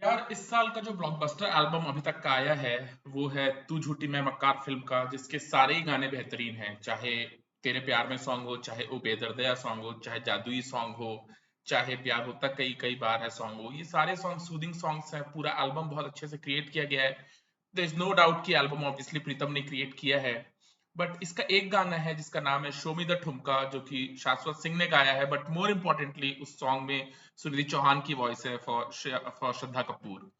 यार इस साल का जो ब्लॉकबस्टर एल्बम अभी तक का आया है वो है तू झूठी मैं मक्कार फिल्म का, जिसके सारे ही गाने बेहतरीन हैं। चाहे तेरे प्यार में सॉन्ग हो, चाहे ओ बेदर्दया सॉन्ग हो, चाहे जादुई सॉन्ग हो, चाहे प्यार होता कई कई बार है सॉन्ग हो, ये सारे सॉन्ग सूदिंग सॉन्ग्स हैं। पूरा एल्बम बहुत अच्छे से क्रिएट किया गया है। देयर इज नो डाउट कि एल्बम ऑब्वियसली प्रीतम ने क्रिएट किया है। बट इसका एक गाना है जिसका नाम है शो मी द ठुमका, जो कि शाश्वत सिंह ने गाया है। बट मोर इम्पोर्टेंटली उस सॉन्ग में सुनिधि चौहान की वॉइस है फॉर श्रद्धा कपूर।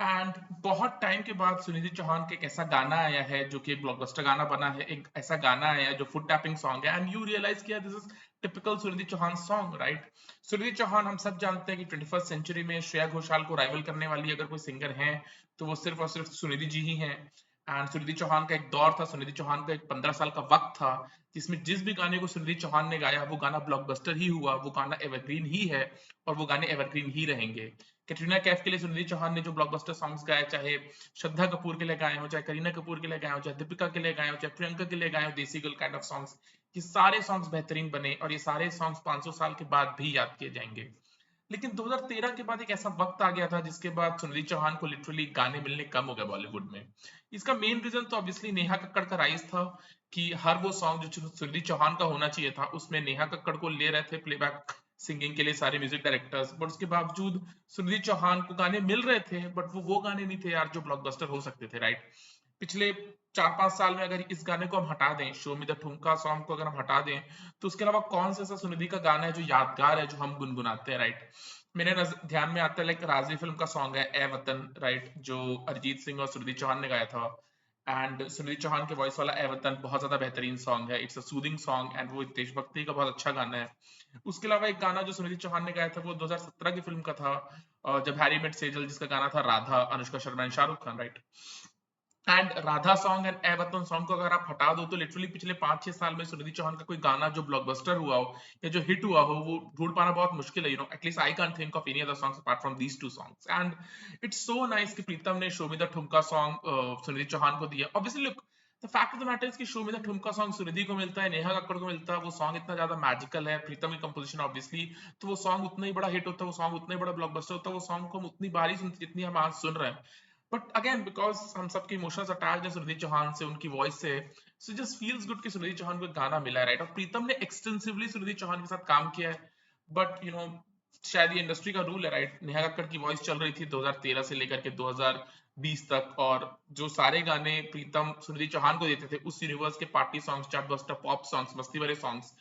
एंड बहुत टाइम के बाद सुनिधि चौहान का एक ऐसा गाना आया है जो कि एक ब्लॉकबस्टर गाना बना है, एक ऐसा गाना आया है जो फुट टैपिंग सॉन्ग है, एंड यू रियलाइज किया this is typical Sunidhi Chauhan song, right. Sunidhi Chauhan हम सब जानते हैं कि 21st सेंचुरी में श्रेया घोषाल को राइवल करने वाली अगर कोई सिंगर है तो वो सिर्फ और सिर्फ सुनिधि जी ही हैं। एंड सुनिधि चौहान का एक दौर था, सुनिधि चौहान का एक 15 साल का वक्त था जिसमें जिस भी गाने को सुनिधि चौहान ने गाया वो गाना ब्लॉकबस्टर ही हुआ, वो गाना एवरग्रीन ही है और वो गाने एवरग्रीन ही रहेंगे। कैटरीना कैफ के लिए सुनिधि चौहान ने जो ब्लॉकबस्टर सॉन्ग्स गाए, चाहे श्रद्धा कपूर के लिए गाए हो, चाहे करीना कपूर के लिए गाए हो, चाहे दीपिका के लिए गाए हो, चाहे प्रियंका के लिए गाए हो, देसी गर्ल काइंड ऑफ सॉन्ग्स, ये सारे सॉन्ग्स बेहतरीन बने और ये सारे सॉन्ग्स 500 साल के बाद भी याद किए जाएंगे। लेकिन 2013 के बाद एक ऐसा वक्त आ गया था जिसके बाद सुनिधि चौहान को लिटरली गाने मिलने कम हो गए बॉलीवुड में। इसका मेन रीजन तो ऑब्वियसली नेहा कक्कड़ का राइज था कि हर वो सॉन्ग जो सुनिधि चौहान का होना चाहिए था उसमें नेहा कक्कड़ को ले रहे थे प्लेबैक सिंगिंग के लिए सारे म्यूजिक डायरेक्टर्स, बट उसके बावजूद सुनिधि चौहान को गाने मिल रहे थे, बट वो गाने नहीं थे यार जो ब्लॉकबस्टर हो सकते थे, राइट। पिछले 4-5 साल में अगर इस गाने को हम हटा दें, show me the thumka song को अगर हम हटा दें, तो उसके अलावा कौन सा ऐसा सुनिधि का गाना है जो यादगार है, जो हम गुनगुनाते हैं, राइट। मेरे ध्यान में आता है लाइक राजी फिल्म का सॉन्ग है ए वतन, राइट, जो अरिजीत सिंह और सुनिधि चौहान ने गाया था। एंड सुनिधि चौहान के वॉइस वाला ए वतन बहुत ज्यादा बेहतरीन सॉन्ग है, it's a soothing song and वो देशभक्ति का बहुत अच्छा गाना है। उसके अलावा एक गाना जो सुनिधि चौहान ने गाया था वो 2017 की फिल्म का था, जब हैरी मेट सेजल, जिसका गाना था Radha, Anushka Sharma and Shahrukh Khan, right. And Radha song and Ae Watan song को अगर आप हटा दो तो लिटरली पिछले 5-6 साल में सुनिधि चौहान का कोई गाना जो ब्लॉकबस्टर हुआ हो या जो हिट हुआ हो वो ढूंढ पाना बहुत मुश्किल है, at least I can't think of any other songs apart from these two songs. And it's so nice कि प्रीतम ने show me the thumka song Sunidhi Chauhan को दिया। Obviously look, the fact of the matter is कि show me the thumka song Sunidhi को मिलता है, नेहा कक्कड़ को मिलता है, वो सॉन्ग इतना ज्यादा मैजिकल है, प्रीतम की कंपोजिशन ऑब्वियसली, तो वो सॉन्ग उतना ही बड़ा हिट होता है, वो सॉन्ग उतना ही बड़ा ब्लॉकबस्टर होता है, वो सॉन्ग को हम उतनी बार ही सुनते जितनी हम आज सुन रहे हैं। बट अगेन बिकॉज हम सबके इमोशंस अटैच्ड है सुनिधि चौहान से, उनकी वॉइस से, सो जस्ट फील्स गुड कि सुनिधि चौहान को एक गाना मिला है, राइट। और प्रीतम ने एक्सटेंसिवली सुनिधि चौहान के साथ काम किया है, बट शायद ये इंडस्ट्री का रूल है, राइट। नेहा कक्कड़ की वॉइस चल रही थी 2013 से लेकर के 2020 तक, और जो सारे गाने प्रीतम सुनिधि चौहान को देते थे उस यूनिवर्स के party songs, chartbuster pop songs, मस्ती भरे सॉन्ग्स,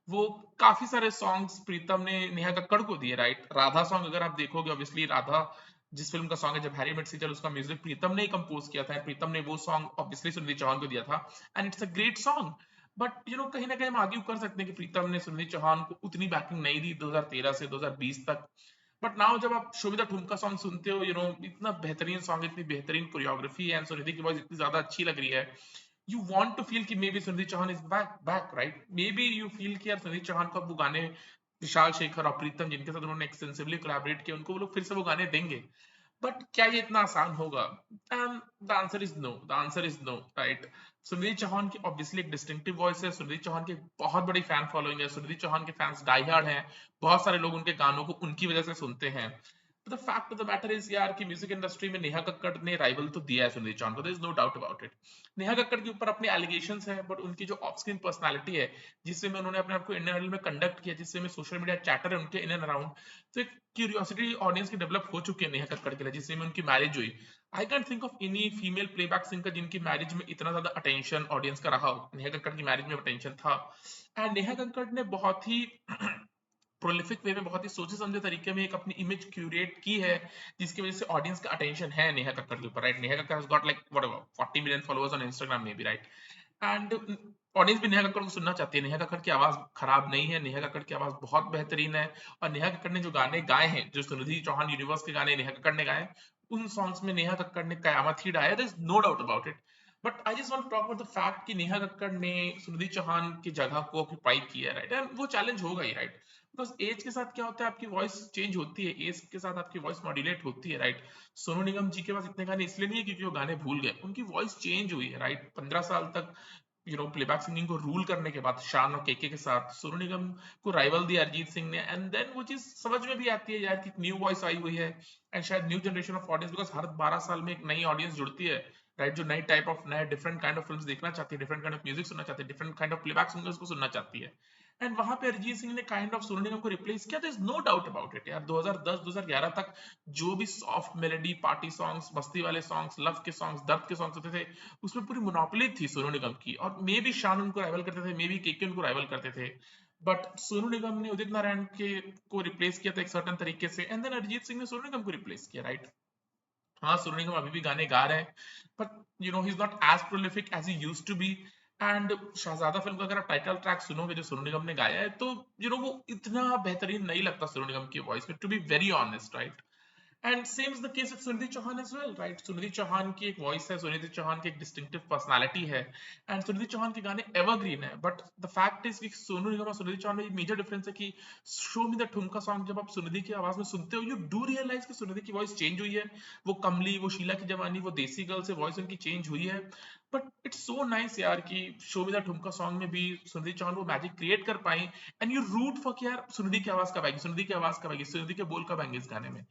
वो काफी सारे सॉन्ग्स प्रीतम ने नेहा कक्कड़ को दिए, राइट। राधा सॉन्ग अगर आप देखोगे, ऑब्वियसली राधा जिस फिल्म का सॉन्ग है जब हैरी मेट सेजल, उसका म्यूजिक प्रीतम ने ही कंपोज किया था, प्रीतम ने वो सॉन्ग ऑब्वियसली सुनिधि चौहान को दिया था, and it's a great song. But कहीं ना कहीं हम आर्ग्यू कर सकते हैं कि प्रीतम ने सुनिधि चौहान को उतनी बैकिंग नहीं दी 2013 से 2020 तक। बट नाउ जब आप शोभिता ठुमका सॉन्ग सुनते हो, इतना बेहतरीन सॉन्ग, इतनी बेहतरीन कोरियोग्राफी है, सुनिधि की वॉइस इतनी ज्यादा अच्छी लग रही है, यू वांट टू फील कि maybe Sunidhi Chauhan is back back, right. Maybe you feel कि यार सुनिधि चौहान को अब वो गाने विशाल शेखर और प्रीतम जिनके साथ उन्होंने एक्सटेंसिवली कोलैबोरेट किया, उनको वो लोग फिर से वो गाने देंगे। बट क्या ये इतना आसान होगा? And the answer is no, the answer is no, right. Sunidhi Chauhan की ऑब्वियसली एक डिस्टिंक्टिव वॉइस है, सुनिधि चौहान की एक बहुत बड़ी फैन फॉलोइंग है, सुनिधि चौहान के फैंस डाई हार्ड हैं, बहुत सारे लोग उनके गानों को उनकी वजह से सुनते हैं। The fact of the matter is यार कि म्यूजिक इंडस्ट्री में नेहा कक्कड़ ने राइवल तो दिया है सुनिधि चौहान को, there is no doubt about it. Neha Kakkar के ऊपर अपने एलिगेशंस हैं, बट उनकी जो ऑफ स्क्रीन पर्सनालिटी है, जिससे में उन्होंने अपने आप को इंडियन आइडल में कंडक्ट किया, जिससे में सोशल मीडिया चैटर है उनके इन एंड अराउंड, तो एक क्यूरियोसिटी ऑडियंस की डेवलप हो चुकी है नेहा कक्कड़ के लिए, जिससे में उनकी मैरिज हुई। I can think of any female playback singer जिनकी मैरिज में इतना ज्यादा अटेंशन ऑडियंस का रहा हो, नेहा कक्कड़ की मैरिज में अटेंशन था। एंड नेहा कक्कड़ ने बहुत ही प्रोलिफिक वे में, बहुत ही सोचे समझे तरीके में एक अपनी इमेज क्यूरेट की है, जिसकी वजह से ऑडियंस का अटेंशन है नेहा कक्कड़ के ऊपर, right. Neha Kakkar has got like whatever 40 million followers on Instagram में भी, राइट। एंड ऑडियंस भी नेहा कक्कड़ को सुनना चाहती है, नेहा कक्कड़ की आवाज खराब नहीं है, नेहा कक्कड़ की आवाज बहुत बेहतरीन है। और नेहा कक्कड़ ने जो गाने गाए हैं, जो सुनिधि चौहान यूनिवर्स के गाने नेहा कक्कड़ ने गाए, उन सॉन्ग्स में नेहा कक्कड़ ने कयामत ही डाया, there is no doubt about it. But I just want to talk about the fact कि नेहा कक्कड़ ने सुनिधि चौहान की जगह को ऑक्यूपाई किया है, राइट। एंड वो चैलेंज होगा ही, राइट, बिकॉज एज के साथ क्या होता है, आपकी वॉइस चेंज होती है, एज के साथ आपकी वॉइस मॉड्यूलेट होती है, राइट। सोनू निगम जी के पास इतने गाने इसलिए नहीं है क्योंकि वो गाने भूल गए, उनकी वॉइस चेंज हुई है, राइट। 15 साल तक प्लेबैक सिंगिंग को रूल करने के बाद शान और केके के साथ सोनू निगम को राइवल दिया अरिजीत सिंह ने, एंड देन वो चीज समझ में भी आती है यार कि न्यू वॉइस आई हुई है एंड शायद new generation of audience, because हर 12 साल में एक नई ऑडियंस जुड़ती है, राइट, जो नई टाइप ऑफ नए डिफरेंट काइंड ऑफ फिल्म्स देखना चाहती है, डिफरेंट काइंड ऑफ म्यूजिक सुनना चाहती है, different kind of playback singers को सुनना चाहती है। एंड वहां पे अरिजीत सिंह ने काइंड ऑफ सोनू निगम को रिप्लेस किया, तो is no doubt about it यार। 2010-2011 तक जो भी सॉफ्ट मेलोडी पार्टी सॉन्ग्स, मस्ती वाले सॉन्ग्स, लव के सॉन्ग्स, दर्द के सॉन्ग्स होते थे, उसमें पूरी मोनोपोली थी सोनू निगम की, और मे बी शान उनको राइवल करते थे, मे बी केके उनको राइवल करते थे, बट सोनू निगम ने उदित नारायण के को रिप्लेस किया था एक सर्टेन तरीके से, एंड देन अरिजीत सिंह ने सोनू निगम को रिप्लेस किया, राइट। हाँ, सोनू निगम अभी भी गाने गा रहे हैं, but he is not as prolific as he used to be. And Shahzada film का अगर आप टाइटल ट्रैक सुनोगे जो सोनू निगम ने गाया है, तो वो इतना बेहतरीन नहीं लगता सोनू निगम की वॉइस में, to be very honest, right. And same is the case with Sunidhi Chauhan as well, right. Sunidhi Chauhan की एक वॉइस है, सुनिधि चौहान की एक डिस्टिंक्टिव पर्सनालिटी है, एंड सुनिधि चौहान के गाने एवरग्रीन है, बट द फैक्ट इज कि सोनू निगम और सुनिधि चौहान में मेजर डिफरेंस है कि show me the thumka song जब आप सुनिधि की आवाज में सुनते हो, यू डू रियलाइज कि सुनिधि की वॉइस चेंज हुई है, वो कमली, वो शीला की जवानी, वो देसी गर्ल से वॉइस उनकी चेंज हुई है। बट इट्स सो नाइस यार कि show me the thumka song में भी सुनिधि चौहान वो मैजिक क्रिएट कर पाई, एंड यू रूट फॉर कि यार सुनिधि की आवाज कब आएगी, सुनिधि की आवाज कब आएगी, सुनिधि के बोल कब आएंगे इस गाने में,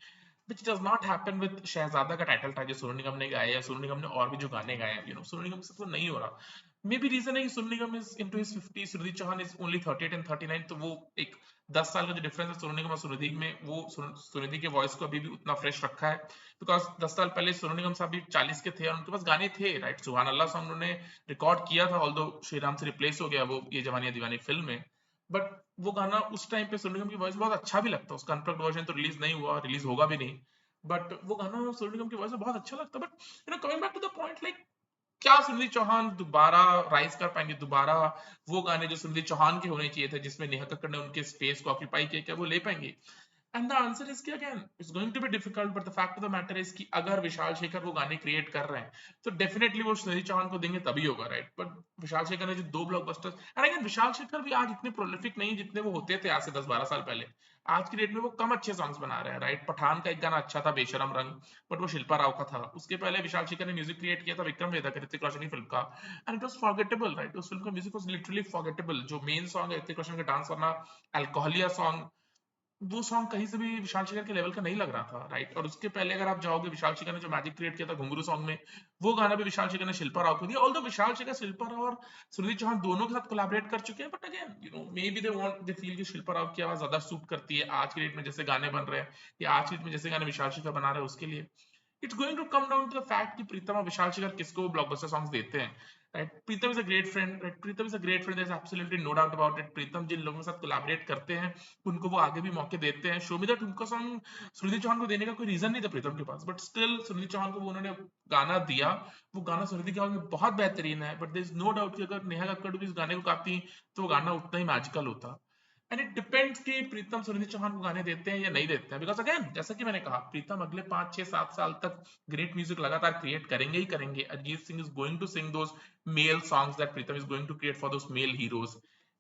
which does not happen with शहजादा का टाइटल ट्रैक जो सोनू निगम ने गाया है, या सोनू निगम ने और भी जो गाने गाए हैं, सोनू निगम से तो नहीं हो रहा। मे बी रीजन है कि Sonu Nigam is into his 50, Sunidhi Chauhan is only 38 and 39, तो वो एक 10 साल का जो डिफरेंस है सोनू निगम और सुनिधि में, वो सुनिधि के वॉइस को अभी भी उतना फ्रेश रखा है, बिकॉज 10 साल पहले सोनू निगम साहब भी 40 के थे और उनके पास गाने थे, राइट। सुभान अल्लाह सॉन्ग उन्होंने रिकॉर्ड किया था, ऑल्दो श्री राम से रिप्लेस हो गया वो ये जवानी है दीवानी फिल्म में, बट वो गाना उस टाइम पे सोनू निगम की वॉइस बहुत अच्छा भी लगता, उसका अनप्लग्ड वर्जन तो रिलीज नहीं हुआ, रिलीज होगा भी नहीं, बट वो गाना सोनू निगम की वॉइस में बहुत अच्छा लगता। But coming back to the point, like क्या सुनिधि चौहान दोबारा राइज कर पाएंगे, दोबारा वो गाने जो सुनिधि चौहान के होने चाहिए थे जिसमें नेहा कक्कड़ ने उनके स्पेस को ऑक्यूपाई किया, क्या वो ले पाएंगे? एंड द आंसर इज कि again it's going to be difficult, but the fact of the matter is कि अगर विशाल शेखर वो गाने क्रिएट कर रहे हैं, तो डेफिनेटली वो सुनिधि चौहान को देंगे तभी होगा, राइट। बट विशाल शेखर ने जो 2 blockbusters, and again Vishal Shekhar भी आज इतने प्रोलिफिक नहीं जितने वो होते थे आज से 10-12 साल पहले। आज की डेट में वो कम अच्छे सॉन्ग्स बना रहे हैं, राइट। पठान का एक गाना अच्छा था, बेशरम रंग, बट वो शिल्पा राव का था। उसके पहले विशाल शेखर ने म्यूजिक क्रिएट किया था विक्रम वेदा के, ऋतिक रोशन की फिल्म का, and it was forgettable, right. उस फिल्म का म्यूजिक वाज लिटरली फॉरगेटेबल। जो मेन सॉन्ग है ऋतिक रोशन का डांस वाला अल्कोहलिया सॉन्ग, वो सॉन्ग कहीं से भी विशाल शेखर के लेवल का नहीं लग रहा था, राइट। और उसके पहले अगर आप जाओगे, विशाल शेखर ने जो मैजिक क्रिएट किया था घुंगरू सॉन्ग में, वो गाना भी विशाल शेखर ने शिल्पा राव को दिया। ऑल्दो विशाल शेखर शिल्पा राव और सुनिधि चौहान दोनों के साथ कोलैबोरेट कर चुके हैं, but again may be they feel कि शिल्पा राव की आवाज ज्यादा सूट करती है आज की डेट में जैसे गाने बन रहे हैं, या आज की डेट में जैसे गाने विशाल शेखर बना रहे हैं उसके लिए। It's going to come down to the fact कि प्रीतम और विशाल शेखर किसको ब्लॉकबस्टर सॉन्ग्स देते हैं, right. Pritam is a great friend, right. Pritam is a great friend, there is absolutely no doubt about it. Pritam जिन लोगों के साथ कोलैबोरेट करते हैं उनको वो आगे भी मौके देते हैं। शो मी दैट उनका सॉन्ग सुनिधि चौहान को देने का कोई रीजन नहीं था प्रीतम के पास, बट स्टिल सुनिधि चौहान को वो उन्होंने गाना दिया। वो गाना सुनिधि की आवाज में बहुत बेहतरीन है, but there is no doubt कि अगर नेहा कक्कड़ भी इस गाने को गाती तो वो गाना उतना ही मैजिकल होता। एंड इट डिपेंड्स कि प्रीतम सुनिधि चौहान को गाने देते हैं या नहीं देते हैं, बिकॉज अगेन जैसा कि मैंने कहा, प्रीतम अगले 5-6-7 साल तक ग्रेट म्यूजिक लगातार क्रिएट करेंगे ही करेंगे। Arijit Singh is going to sing those male songs that Pritam is going to create for those male heroes.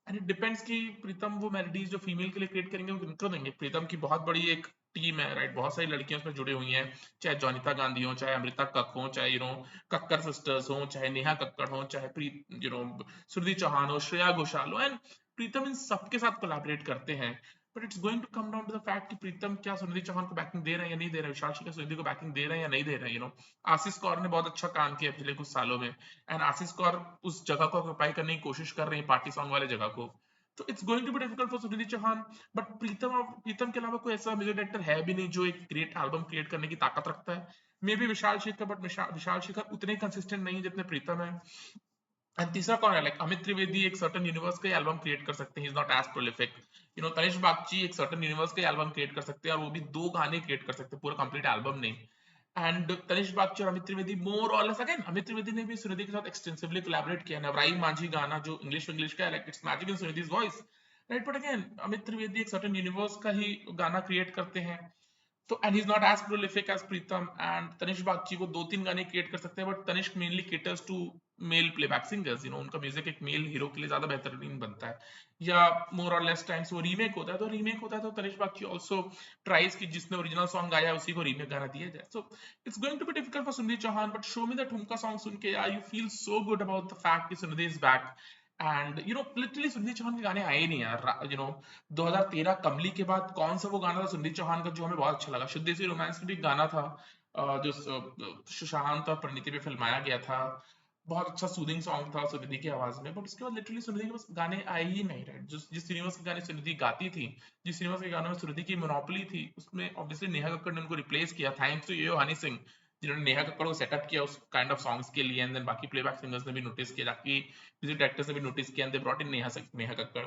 And it depends कि प्रीतम वो मेलोडीज जो फीमेल के लिए क्रिएट करेंगे वो किनको देंगे। प्रीतम की बहुत बड़ी एक टीम है, राइट। बहुत सारी लड़कियां उसमें जुड़ी हुई हैं, चाहे जॉनिता गांधी हो, चाहे अमृता कक हो, चाहे कक्कर सिस्टर्स हो, चाहे नेहा कक्कड़ हो, चाहे सुनिधि चौहान हो, श्रेया घोषाल हो, एंड प्रीतम इन सबके साथ कोलैबोरेट करते हैं। But it's going to come down to the fact कि प्रीतम क्या सुनिधि चौहान को बैकिंग दे रहे हैं या नहीं दे रहे हैं, विशाल शेखर सुनिधि को बैकिंग दे रहे हैं या नहीं दे रहे हैं। आशीष कौर ने बहुत अच्छा काम किया पिछले कुछ सालों में, एंड आशीष कौर उस जगह को ऑक्यूपाई करने की कोशिश कर रही है, पार्टी सॉन्ग वाले जगह को। तो it's going to be difficult for Sunidhi Chauhan. But Pritam के अलावा कोई ऐसा म्यूजिक डायरेक्टर है भी नहीं जो एक ग्रेट एल्बम क्रिएट करने की ताकत रखता है। Maybe Vishal Shekhar, but Vishal Shekhar उतने कंसिस्टेंट नहीं है जितने प्रीतम है। एंड तीसरा कौन है, लाइक अमित त्रिवेदी एक सर्टेन यूनिवर्स का एल्बम क्रिएट कर सकते हैं, he is not as prolific. Tanishk Bagchi एक सर्टेन यूनिवर्स का एल्बम क्रिएट कर सकते हैं, और वो भी 2 गाने क्रिएट कर सकते हैं, पूरा कंप्लीट एल्बम नहीं। एंड तनिष्क बागची और अमित त्रिवेदी मोर और लेस, अगेन अमित त्रिवेदी ने भी सुनिधि के साथ एक्सटेंसिवली कोलैबोरेट किया। नवराई मांझी गाना जो इंग्लिश का है, like it's magic in Sunidhi's voice, right. But again Amit Trivedi एक सर्टेन यूनिवर्स का ही गाना क्रिएट करते हैं। तो and he is not as prolific as Pritam and Tanishk Bagchi वो 2-3 गाने क्रिएट कर सकते हैं, but Tanishk mainly caters to male playback singers, उनका म्यूजिक एक मेल हीरो के लिए ज्यादा बेहतरीन बनता है, या मोर और लेस टाइम्स वो रीमेक होता है तो तनिष्क बागची ऑल्सो ट्राइज की जिसने ओरिजिनल सॉन्ग गाया है उसी को रीमेक गाना दिया जाए. So it's going to be difficult for Sunidhi Chauhan, but show me that Thumka song सुन के यार you feel so good about the fact कि Sunidhi is back. And literally Sunidhi Chauhan के गाने आए ही नहीं यार. 2013 कमली के बाद कौन सा वो गाना था सुनिधि चौहान का जो हमें बहुत अच्छा लगा? शुद्ध सी रोमांस में भी एक गाना था जो सुशांत और परिणीति पे फिल्माया गया था, बहुत अच्छा सूदिंग सॉन्ग था सुनिधि की आवाज में, बट उसके बाद लिटरली सुनिधि के पास गाने आए ही नहीं रहे. जिस सिनेमा के गाने सुनिधि गाती थी, जिस सिनेमा के गानों में सुनिधि की मोनोपोली थी, उसमें ऑब्वियसली नेहा कक्कड़ ने उनको रिप्लेस किया. थैंक्स टू यो हनी सिंह जिन्होंने नेहा कक्कड़ को सेटअप किया उस काइंड ऑफ सॉन्ग्स के लिए, एंड देन बाकी प्लेबैक सिंगर्स ने भी नोटिस किया, बाकी म्यूजिक डायरेक्टर्स ने भी नोटिस किया, and they brought in Neha Kakkar.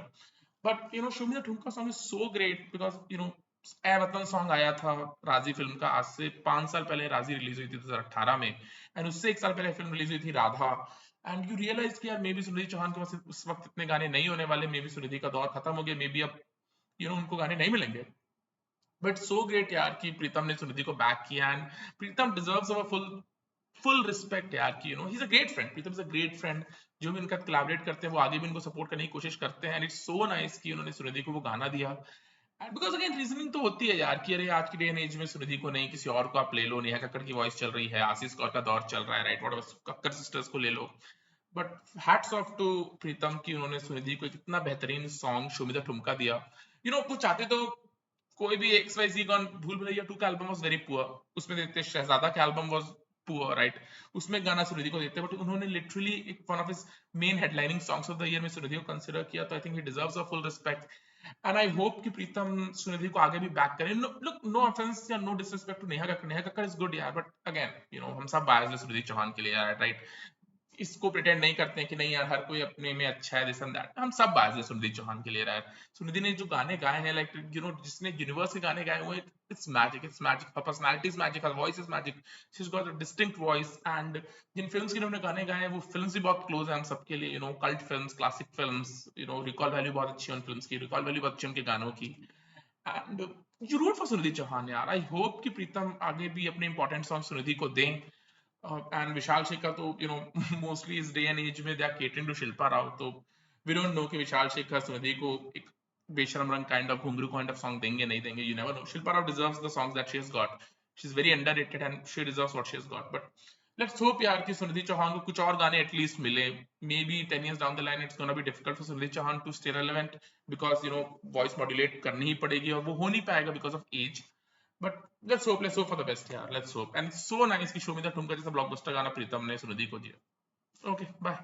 But Show Me the Thumka song is so great because A Watan song आया था राजी फिल्म का, आज से 5 साल पहले राजी रिलीज हुई थी 2018 में, एंड उससे 1 साल पहले फिल्म रिलीज हुई थी राधा. एंड यू रियलाइज कि यार मे बी सुनिधि चौहान के पास उस वक्त इतने गाने नहीं होने वाले, मे बी सुनिधि का दौर खत्म हो गया, मे बी अब उनको गाने नहीं मिलेंगे. बट सो ग्रेट यार कि प्रीतम ने सुनिधि को बैक किया, and Pritam deserves our full respect यार कि he is a great friend. Pritam is a great friend. जो भी उनका कोलैबोरेट करते हैं वो आगे भी उनको सपोर्ट करने की कोशिश करते हैं, एंड इट्स सो नाइस कि उन्होंने सुनिधि को वो गाना दिया. एंड बिकॉज अगेन रीजनिंग तो होती है यार कि अरे आज की डे एंड एज में सुनिधि को नहीं किसी और को आप ले लो, नेहा कक्कड़ की वॉइस चल रही है, आशीष कौर का दौर चल रहा है, राइट, व्हाटएवर, कक्कड़ सिस्टर्स को ले लो. बट हैट्स ऑफ टू प्रीतम कि उन्होंने सुनिधि को एक इतना बेहतरीन सॉन्ग शो मी द ठुमका दिया. वो चाहते तो कोई भी एक्स वाई जी गॉन भूल भुलैया 2 का एल्बम वाज वेरी पुअर, उसमें देते शहजादा का एल्बम वाज पुअर, राइट, उसमें गाना सुनिधि को देते, बट उन्होंने लिटरली एक one of his main headlining songs of the year में सुनिधि को कंसीडर किया, तो I think he deserves a full respect. And I hope कि प्रीतम सुनिधि को आगे भी बैक करें. लुक, नो ऑफेंस या no disrespect to Neha Kakkar is good यार, बट अगेन हम सब बायस है सुनिधि चौहान के लिए यार, राइट. इसको प्रिटेंड नहीं करते हैं कि नहीं यार हर कोई अपने में अच्छा है, दिस एंड दैट, हम सब बाज है सुनिधि चौहान के लिए यार. सुनिधि ने जो गाने गाए हैं, लाइक जिसने यूनिवर्स के गाने गाए हुए, it's magic, her personality is magic, her voice is magic, she has got a distinct voice. And जिन फिल्म्स के उन्होंने गाने गाए हैं वो फिल्म्स भी बहुत क्लोज है हम सबके लिए, cult films, classic films, recall value बहुत अच्छी है उन फिल्म्स की, रिकॉल वैल्यू बहुत अच्छी है उनके गानों की. And you root for Sunidhi Chauhan यार. आई होप कि प्रीतम आगे भी अपने इंपॉर्टेंट सॉन्ग सुनिधि को दें. एंड विशाल शेखर तो मोस्टली इस डे एंड एज में they are catering to Shilpa Rao, तो वी डोंट नो कि विशाल शेखर सुनिधि को एक बेशरम रंग काइंड ऑफ घुंगरू काइंड ऑफ सॉन्ग देंगे नहीं देंगे, you never know. Shilpa Rao deserves the songs that she has got. She is very underrated and she deserves what she has got. But let's hope यार कि सुनिधि चौहान को कुछ और गाने एटलीस्ट मिले. May be 10 years down the line it's gonna be difficult for Sunidhi Chauhan to stay relevant because voice modulate करनी ही पड़ेगी और वो हो नहीं पाएगा because of age. But let's hope for the best यार, let's hope. And so nice कि शो में द ठुमका जैसा ब्लॉकबस्टर गाना प्रीतम ने सुनिधि को दिया. Okay, bye.